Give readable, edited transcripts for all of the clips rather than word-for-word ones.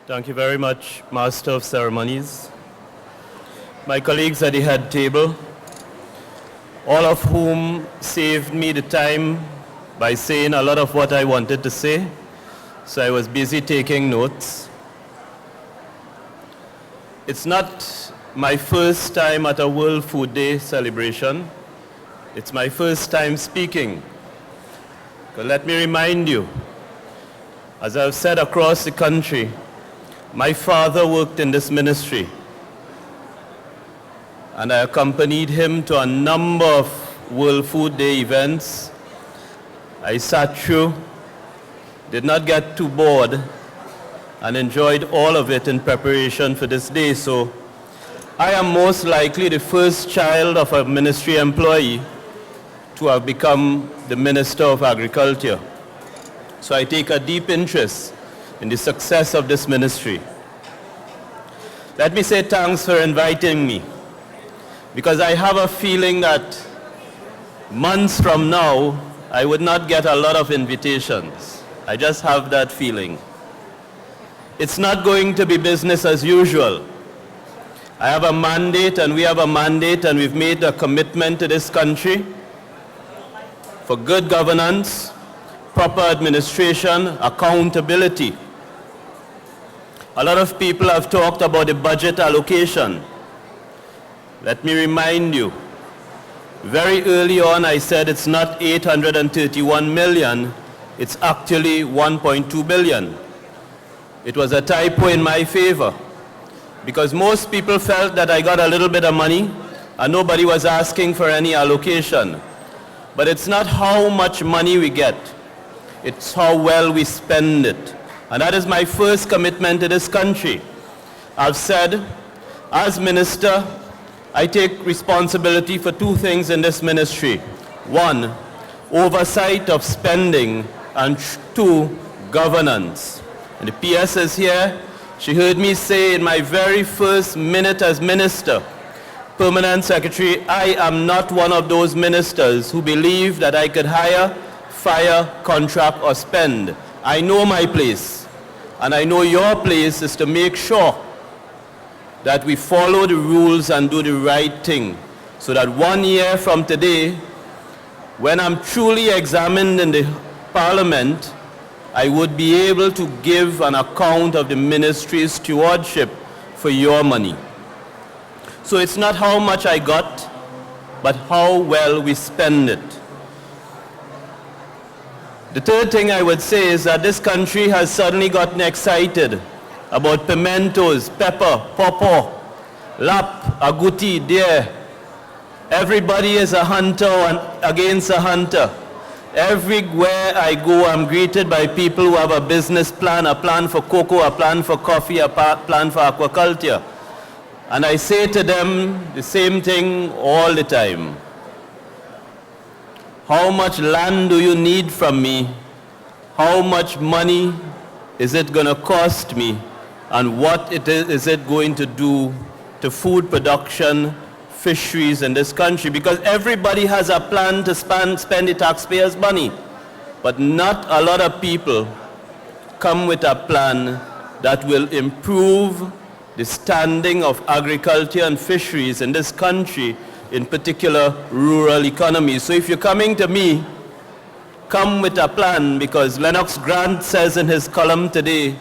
Thank you very much, Master of Ceremonies. My colleagues at the head table, all of whom saved me the time by saying a lot of what I wanted to say, so I was busy taking notes. It's not my first time at a World Food Day celebration. It's my first time speaking. But let me remind you, as I've said across the country, my father worked in this ministry, and I accompanied him to a number of World Food Day events. I sat through, did not get too bored, and enjoyed all of it in preparation for this day. So I am most likely the first child of a ministry employee to have become the Minister of Agriculture. So I take a deep interest in the success of this ministry. Let me say thanks for inviting me, because I have a feeling that months from now, I would not get a lot of invitations. I just have that feeling. It's not going to be business as usual. I have a mandate, and we have a mandate, and we've made a commitment to this country for good governance, proper administration, accountability. A lot of people have talked about the budget allocation. Let me remind you, very early on I said it's not 831 million, it's actually 1.2 billion. It was a typo in my favor, because most people felt that I got a little bit of money and nobody was asking for any allocation. But it's not how much money we get, it's how well we spend it. And that is my first commitment to this country. I've said, as minister, I take responsibility for two things in this ministry. One, oversight of spending, and two, governance. And the PS is here. She heard me say in my very first minute as minister, Permanent Secretary, I am not one of those ministers who believe that I could hire, fire, contract, or spend. I know my place, and I know your place is to make sure that we follow the rules and do the right thing, so that 1 year from today, when I'm truly examined in the Parliament, I would be able to give an account of the ministry's stewardship for your money. So it's not how much I got, but how well we spend it. The third thing I would say is that this country has suddenly gotten excited about pimentos, pepper, pawpaw, lap, agouti, deer. Everybody is a hunter and against a hunter. Everywhere I go, I'm greeted by people who have a business plan, a plan for cocoa, a plan for coffee, a plan for aquaculture. And I say to them the same thing all the time. How much land do you need from me? How much money is it going to cost me? And what is it going to do to food production, fisheries in this country? Because everybody has a plan to spend the taxpayers' money. But not a lot of people come with a plan that will improve the standing of agriculture and fisheries in this country, in particular rural economies. So if you're coming to me, come with a plan, because Lennox Grant says in his column today,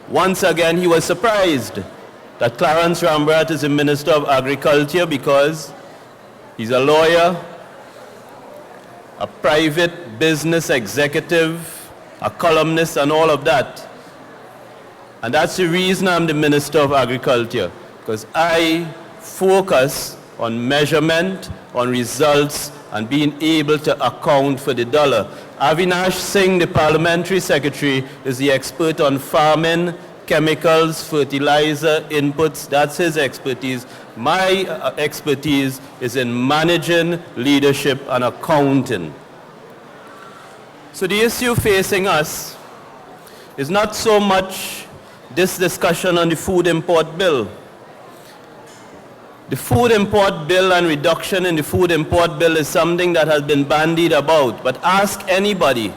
once again he was surprised that Clarence Rambharat is the Minister of Agriculture, because he's a lawyer, a private business executive, a columnist, and all of that. And that's the reason I'm the Minister of Agriculture, because I focus on measurement, on results, and being able to account for the dollar. Avinash Singh, the Parliamentary Secretary, is the expert on farming, chemicals, fertilizer, inputs. That's his expertise. My expertise is in managing, leadership, and accounting. So the issue facing us is not so much this discussion on the food import bill. The food import bill and reduction in the food import bill is something that has been bandied about. But ask anybody,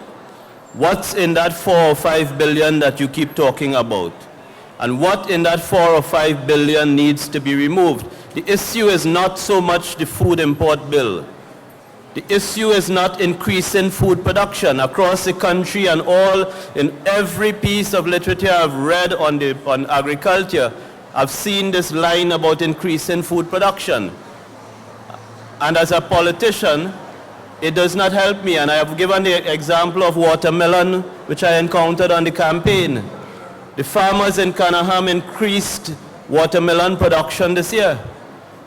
what's in that 4 or 5 billion that you keep talking about? and what in that 4 or 5 billion needs to be removed. The issue is not so much the food import bill. The issue is not increasing food production across the country, and in every piece of literature I've read on agriculture, I've seen this line about increasing food production. And as a politician, it does not help me. And I have given the example of watermelon, which I encountered on the campaign. The farmers in Canaham increased watermelon production this year.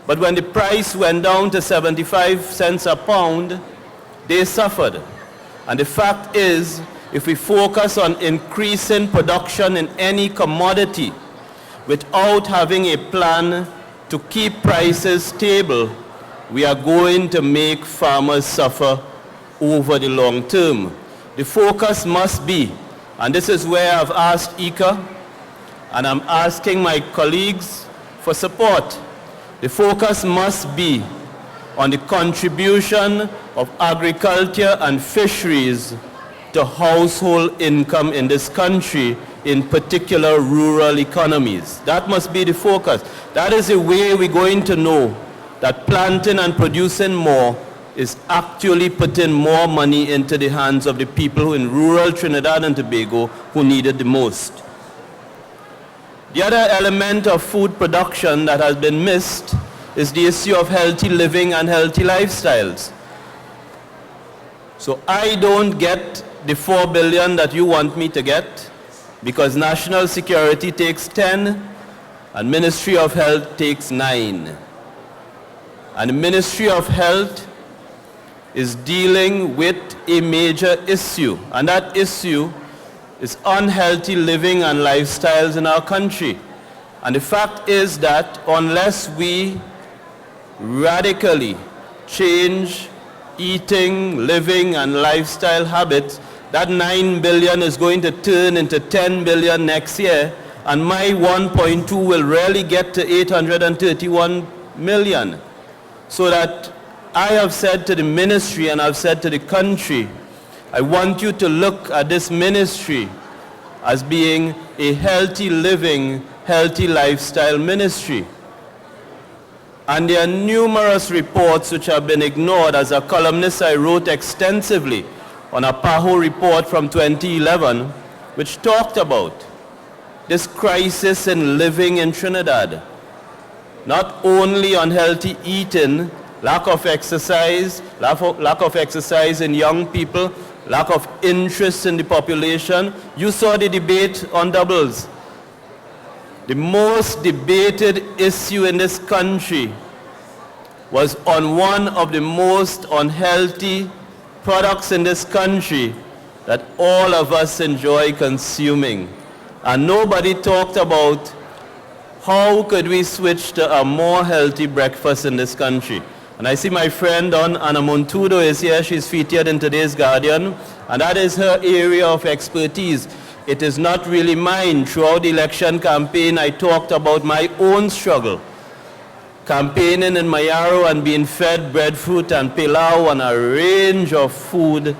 But when the price went down to 75 cents a pound, they suffered. And the fact is, if we focus on increasing production in any commodity without having a plan to keep prices stable, we are going to make farmers suffer over the long term. The focus must be, and this is where I've asked ICA, and I'm asking my colleagues for support. The focus must be on the contribution of agriculture and fisheries to household income in this country, in particular rural economies. That must be the focus. That is the way we're going to know that planting and producing more is actually putting more money into the hands of the people in rural Trinidad and Tobago who need it the most. The other element of food production that has been missed is the issue of healthy living and healthy lifestyles. So I don't get the 4 billion that you want me to get, because national security takes 10 and Ministry of Health takes 9. And the Ministry of Health is dealing with a major issue, and that issue is unhealthy living and lifestyles in our country. And the fact is that unless we radically change eating, living, and lifestyle habits, that 9 billion is going to turn into 10 billion next year, and my 1.2 will rarely get to 831 million. So that I have said to the ministry and I've said to the country, I want you to look at this ministry as being a healthy living, healthy lifestyle ministry. And there are numerous reports which have been ignored. As a columnist, I wrote extensively on a PAHO report from 2011, which talked about this crisis in living in Trinidad. Not only unhealthy eating, lack of exercise in young people, lack of interest in the population. You saw the debate on doubles. The most debated issue in this country was on one of the most unhealthy products in this country that all of us enjoy consuming. And nobody talked about how could we switch to a more healthy breakfast in this country. And I see my friend Ana Montudo is here. She's featured in today's Guardian, and that is her area of expertise. It is not really mine. Throughout the election campaign, I talked about my own struggle. Campaigning in Mayaro and being fed breadfruit and pilau and a range of food,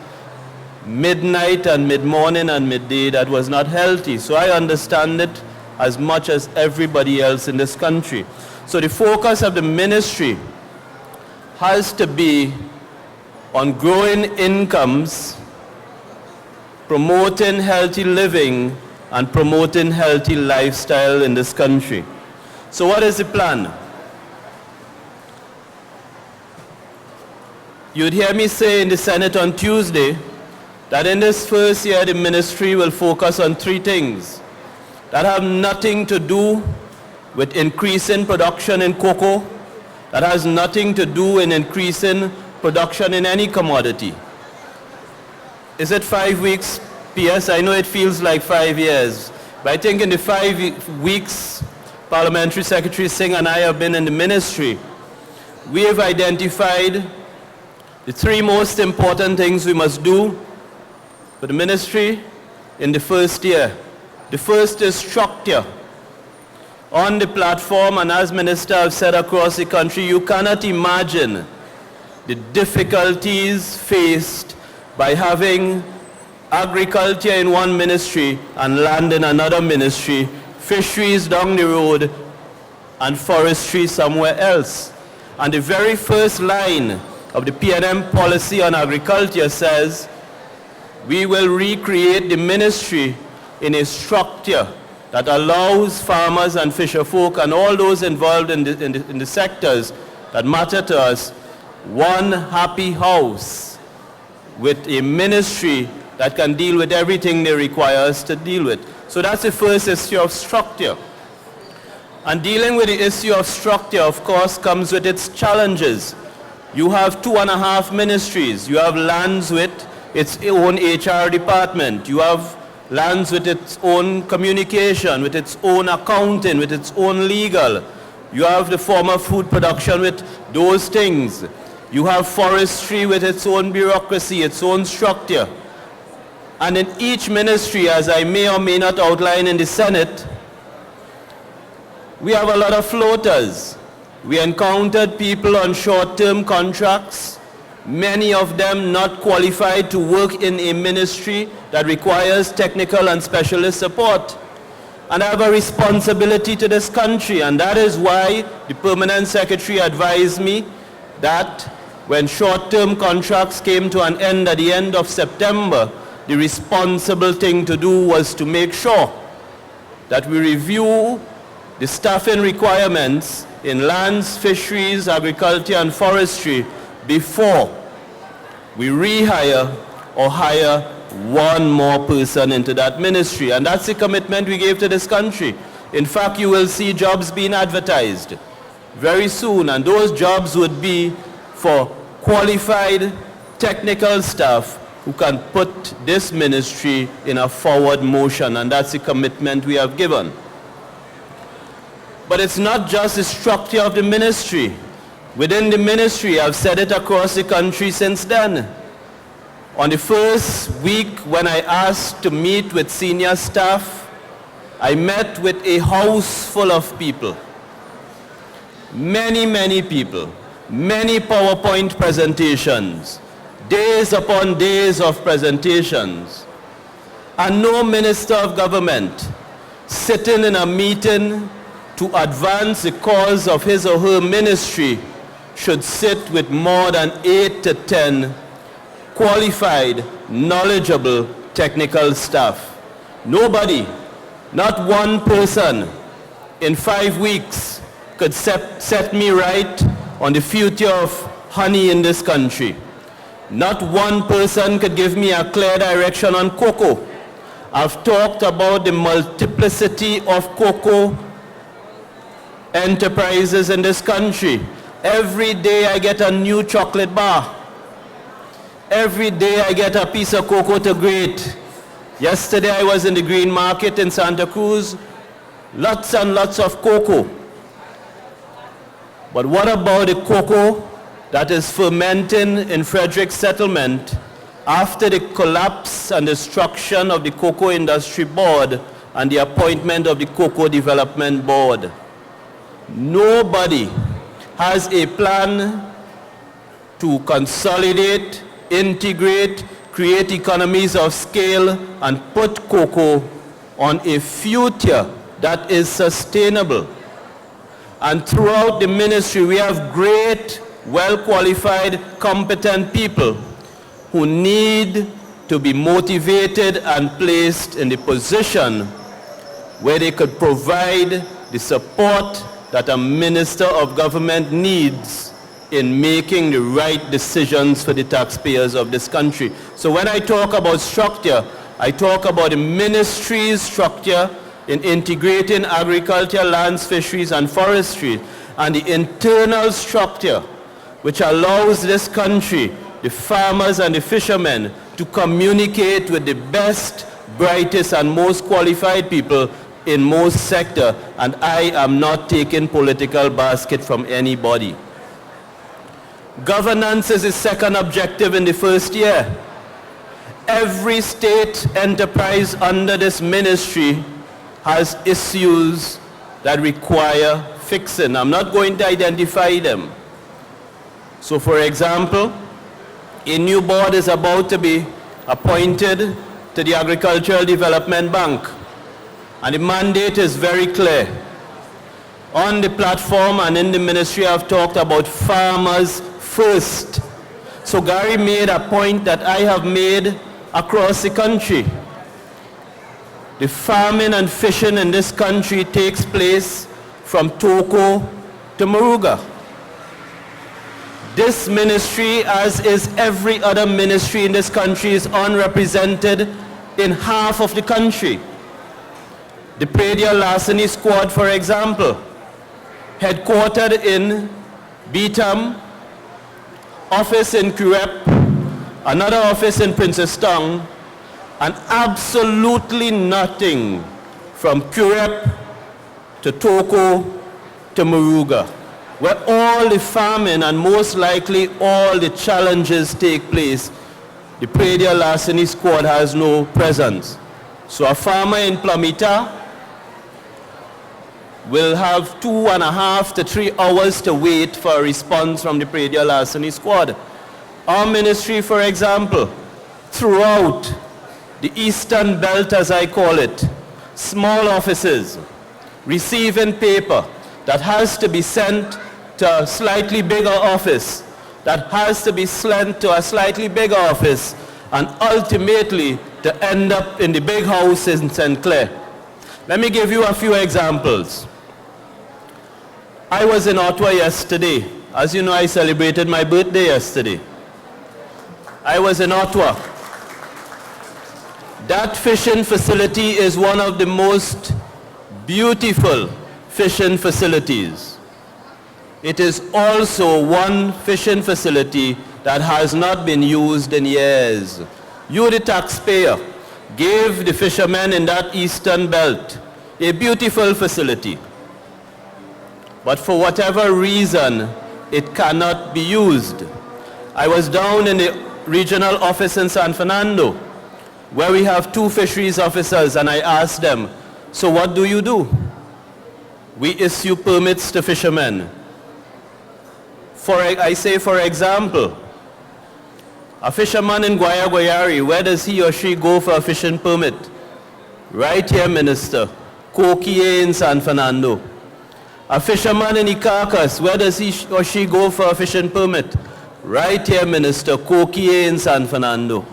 midnight and mid-morning and midday, that was not healthy. So I understand it as much as everybody else in this country. So the focus of the ministry has to be on growing incomes, promoting healthy living, and promoting healthy lifestyle in this country. So what is the plan? You'd hear me say in the Senate on Tuesday that in this first year the ministry will focus on 3 things that have nothing to do with increasing production in cocoa, that has nothing to do in increasing production in any commodity. Is it 5 weeks? PS, I know it feels like 5 years, but I think in the 5 weeks Parliamentary Secretary Singh and I have been in the ministry, we have identified the 3 most important things we must do for the ministry in the first year. The first is structure. On the platform, and as Minister I've said across the country, you cannot imagine the difficulties faced by having agriculture in one ministry and land in another ministry fisheries down the road, and forestry somewhere else. And the very first line of the PNM policy on agriculture says, we will recreate the ministry in a structure that allows farmers and fisherfolk and all those involved in the sectors that matter to us one happy house with a ministry that can deal with everything they require us to deal with. So that's the first issue of structure. And dealing with the issue of structure, of course, comes with its challenges. You have 2.5 ministries. You have lands with its own HR department. You have lands with its own communication, with its own accounting, with its own legal. You have the form of food production with those things. You have forestry with its own bureaucracy, its own structure. And in each ministry, as I may or may not outline in the Senate, we have a lot of floaters. We encountered people on short-term contracts, many of them not qualified to work in a ministry that requires technical and specialist support. And I have a responsibility to this country, and that is why the Permanent Secretary advised me that when short-term contracts came to an end at the end of September, the responsible thing to do was to make sure that we review the staffing requirements in lands, fisheries, agriculture, and forestry before we rehire or hire one more person into that ministry. And that's the commitment we gave to this country. In fact, you will see jobs being advertised very soon, and those jobs would be for qualified technical staff who can put this ministry in a forward motion, and that's the commitment we have given. But it's not just the structure of the ministry. Within the ministry, I've said it across the country since then. On the first week when I asked to meet with senior staff, I met with a house full of people. Many people. Many PowerPoint presentations. Days upon days of presentations. And no minister of government sitting in a meeting to advance the cause of his or her ministry should sit with more than 8 to 10 qualified, knowledgeable technical staff. Nobody, not one person in 5 weeks could set me right on the future of honey in this country. Not one person could give me a clear direction on cocoa. I've talked about the multiplicity of cocoa enterprises in this country. Every day I get a new chocolate bar. Every day I get a piece of cocoa to grate. Yesterday I was in the green market in Santa Cruz. Lots and lots of cocoa. But what about the cocoa that is fermenting in Frederick Settlement after the collapse and destruction of the Cocoa Industry Board and the appointment of the Cocoa Development Board? Nobody has a plan to consolidate, integrate, create economies of scale, and put cocoa on a future that is sustainable. And throughout the ministry, we have great, well-qualified, competent people who need to be motivated and placed in the position where they could provide the support that a minister of government needs in making the right decisions for the taxpayers of this country. So when I talk about structure, I talk about the ministry's structure in integrating agriculture, lands, fisheries, and forestry, and the internal structure which allows this country, the farmers and the fishermen, to communicate with the best, brightest, and most qualified people in most sectors. And I am not taking political basket from anybody. Governance is the second objective in the first year. Every state enterprise under this ministry has issues that require fixing. I'm not going to identify them. So for example, a new board is about to be appointed to the Agricultural Development Bank. And the mandate is very clear. On the platform and in the ministry, I've talked about farmers first. So Gary made a point that I have made across the country. The farming and fishing in this country takes place from Toko to Moruga. This ministry, as is every other ministry in this country, is unrepresented in half of the country. The Pradial Larceny Squad, for example, headquartered in Beetham, office in Curep, another office in Princestown, and absolutely nothing from Curep to Toko to Moruga, where all the farming and most likely all the challenges take place. The Pradial Larceny Squad has no presence. So a farmer in Plumita will have 2.5 to 3 hours to wait for a response from the Pradial Larceny Squad. Our ministry, for example, throughout the Eastern Belt, as I call it, small offices receiving paper that has to be sent to a slightly bigger office, that has to be sent to a slightly bigger office, and ultimately to end up in the big house in St. Clair. Let me give you a few examples. I was in Ottawa yesterday. As you know, I celebrated my birthday yesterday. I was in Ottawa. That fishing facility is one of the most beautiful fishing facilities. It is also one fishing facility that has not been used in years. You, the taxpayer, gave the fishermen in that Eastern Belt a beautiful facility. But for whatever reason, it cannot be used. I was down in the regional office in San Fernando, where we have 2 fisheries officers, and I asked them, so what do you do? We issue permits to fishermen. I say, for example, a fisherman in Guayaguayari, where does he or she go for a fishing permit? Right here, Minister, Kokie in San Fernando. A fisherman in Icacos, where does he or she go for a fishing permit? Right here, Minister, Kokie in San Fernando.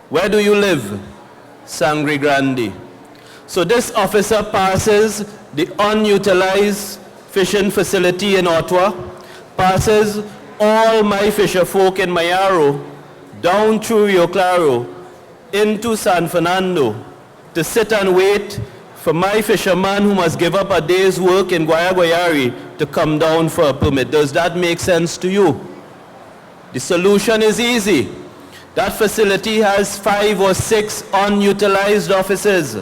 Where do you live? Sangre Grande. So this officer passes the unutilized fishing facility in Ottawa, passes all my fisher folk in Mayaro, down through Rio Claro, into San Fernando, to sit and wait for my fisherman who must give up a day's work in Guayaguayari to come down for a permit. Does that make sense to you? The solution is easy. That facility has 5 or 6 unutilized offices.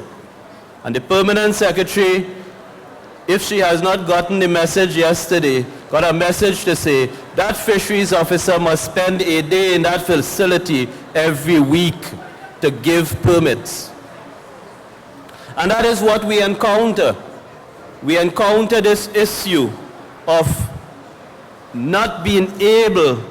And the permanent secretary, if she has not gotten the message yesterday, got a message to say that fisheries officer must spend a day in that facility every week to give permits. And that is what we encounter. We encounter this issue of not being able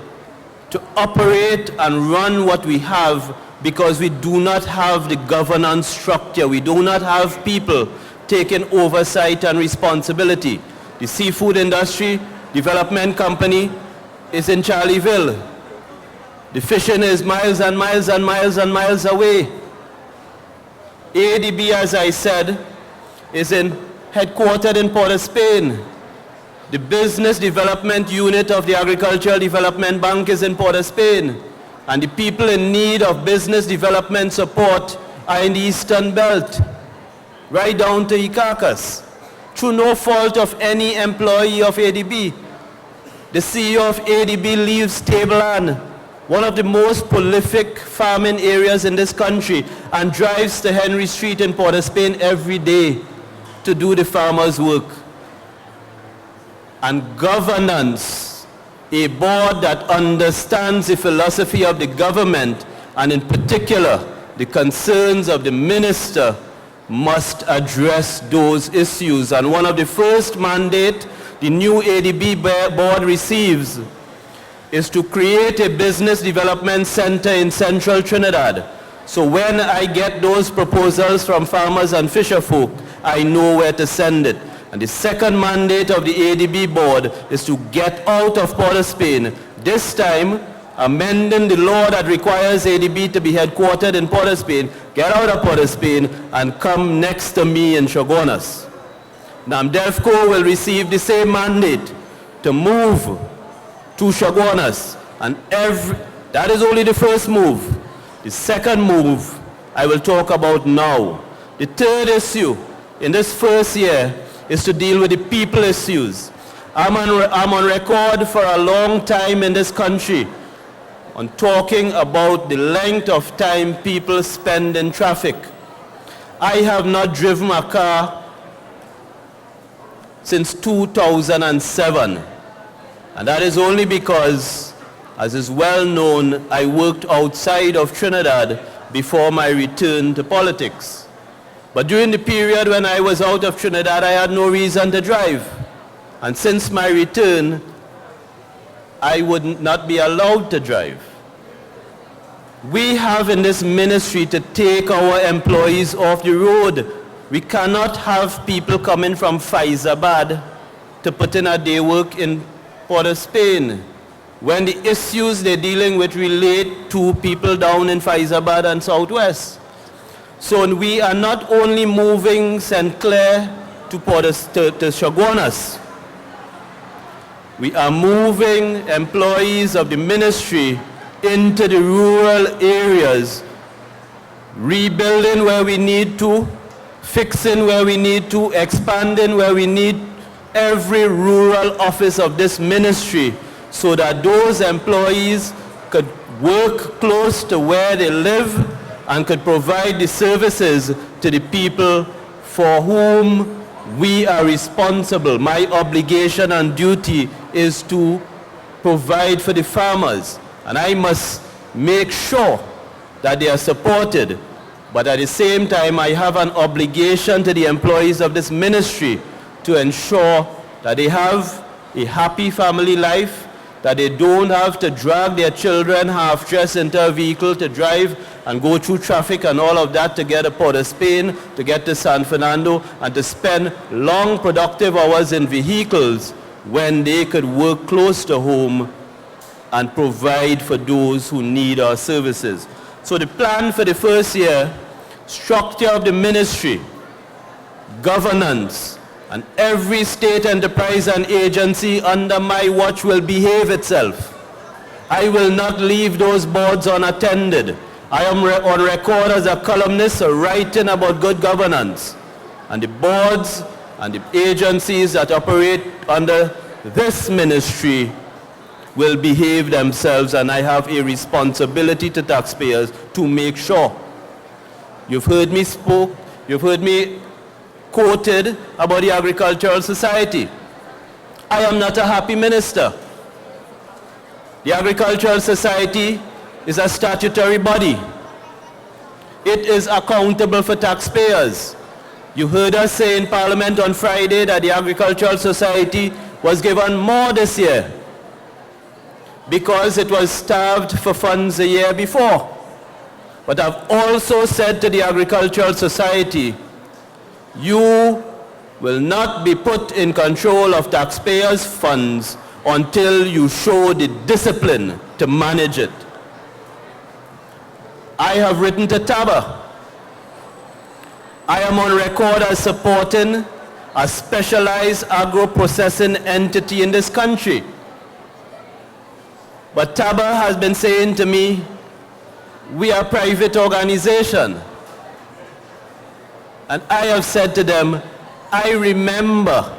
to operate and run what we have because we do not have the governance structure. We do not have people taking oversight and responsibility. The Seafood Industry Development Company is in Charlieville. The fishing is miles and miles and miles and miles away. ADB, as I said, is headquartered in Port of Spain. The Business Development Unit of the Agricultural Development Bank is in Port of Spain. And the people in need of business development support are in the Eastern Belt, right down to Icacos, through no fault of any employee of ADB. The CEO of ADB leaves Tableland, one of the most prolific farming areas in this country, and drives to Henry Street in Port of Spain every day to do the farmer's work. And governance, a board that understands the philosophy of the government, and in particular, the concerns of the minister, must address those issues. And one of the first mandate the new ADB board receives is to create a business development center in central Trinidad So when I get those proposals from farmers and fisherfolk, I know where to send it. And the second mandate of the ADB board is to get out of Port of Spain, this time amending the law that requires ADB to be headquartered in Port of Spain, get out of Port of Spain, and come next to me in Chaguanas. NAMDEFCO will receive the same mandate to move to Chaguanas, and that is only the first move. The second move I will talk about now. The third issue in this first year is to deal with the people issues. I'm on record for a long time in this country on talking about the length of time people spend in traffic. I have not driven a car since 2007. And that is only because, as is well known, I worked outside of Trinidad before my return to politics. But during the period when I was out of Trinidad, I had no reason to drive. And since my return, I would not be allowed to drive. We have in this ministry to take our employees off the road. We cannot have people coming from Faizabad to put in a day work in Port of Spain when the issues they're dealing with relate to people down in Faizabad and Southwest. So we are not only moving St. Clair to Chaguanas, we are moving employees of the ministry into the rural areas, rebuilding where we need to, fixing where we need to, expanding where we need every rural office of this ministry so that those employees could work close to where they live and could provide the services to the people for whom we are responsible. My obligation and duty is to provide for the farmers, and I must make sure that they are supported. But at the same time, I have an obligation to the employees of this ministry to ensure that they have a happy family life, that they don't have to drag their children half-dressed into a vehicle to drive and go through traffic and all of that to get to Port of Spain, to get to San Fernando, and to spend long productive hours in vehicles when they could work close to home and provide for those who need our services. So the plan for the first year, structure of the ministry, governance, and every state enterprise and agency under my watch will behave itself. I will not leave those boards unattended. I am on record as a columnist writing about good governance. And the boards and the agencies that operate under this ministry will behave themselves, and I have a responsibility to taxpayers to make sure. You've heard me quoted about the Agricultural Society. I am not a happy minister. The Agricultural Society is a statutory body. It is accountable for taxpayers. You heard us say in Parliament on Friday that the Agricultural Society was given more this year because it was starved for funds the year before. But I've also said to the Agricultural Society, you will not be put in control of taxpayers' funds until you show the discipline to manage it. I have written to Taba. I am on record as supporting a specialized agro-processing entity in this country. But Taba has been saying to me, we are a private organization. And I have said to them, I remember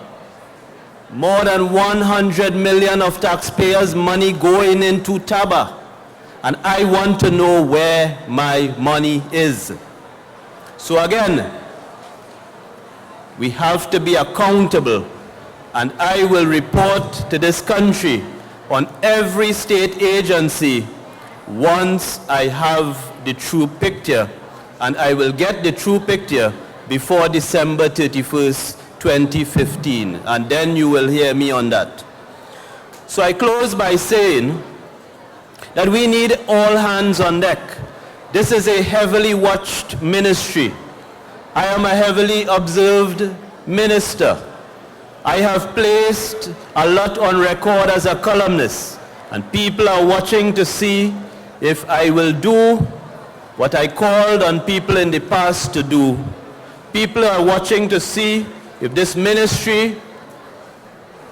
more than 100 million of taxpayers' money going into Taba. And I want to know where my money is. So again, we have to be accountable. And I will report to this country on every state agency once I have the true picture. And I will get the true picture before December 31st, 2015. And then you will hear me on that. So I close by saying that we need all hands on deck. This is a heavily watched ministry. I am a heavily observed minister. I have placed a lot on record as a columnist, and people are watching to see if I will do what I called on people in the past to do. People are watching to see if this ministry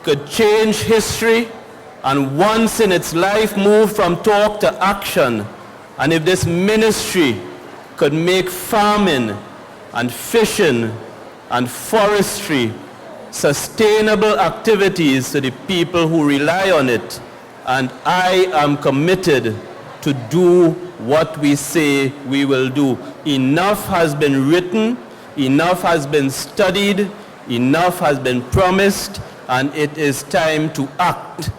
could change history and once in its life move from talk to action, and if this ministry could make farming and fishing and forestry sustainable activities to the people who rely on it. And I am committed to do what we say we will do. Enough has been written, enough has been studied, enough has been promised, and it is time to act.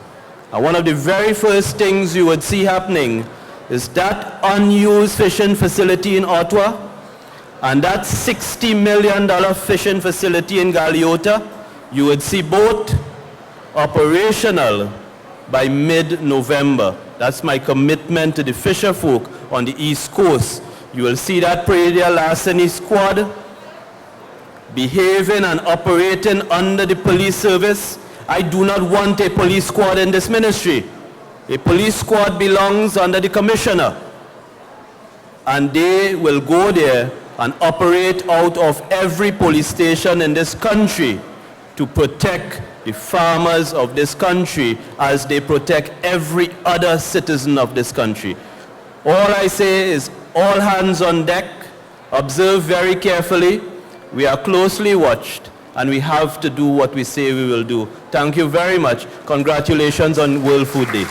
And one of the very first things you would see happening is that unused fishing facility in Ottawa and that $60 million fishing facility in Galeota. You would see both operational by mid-November. That's my commitment to the fisher folk on the East Coast. You will see that Praedia Larceny squad behaving and operating under the police service. I do not want a police squad in this ministry. A police squad belongs under the commissioner, and they will go there and operate out of every police station in this country to protect the farmers of this country as they protect every other citizen of this country. All I say is all hands on deck, observe very carefully. We are closely watched, and we have to do what we say we will do. Thank you very much. Congratulations on World Food Day.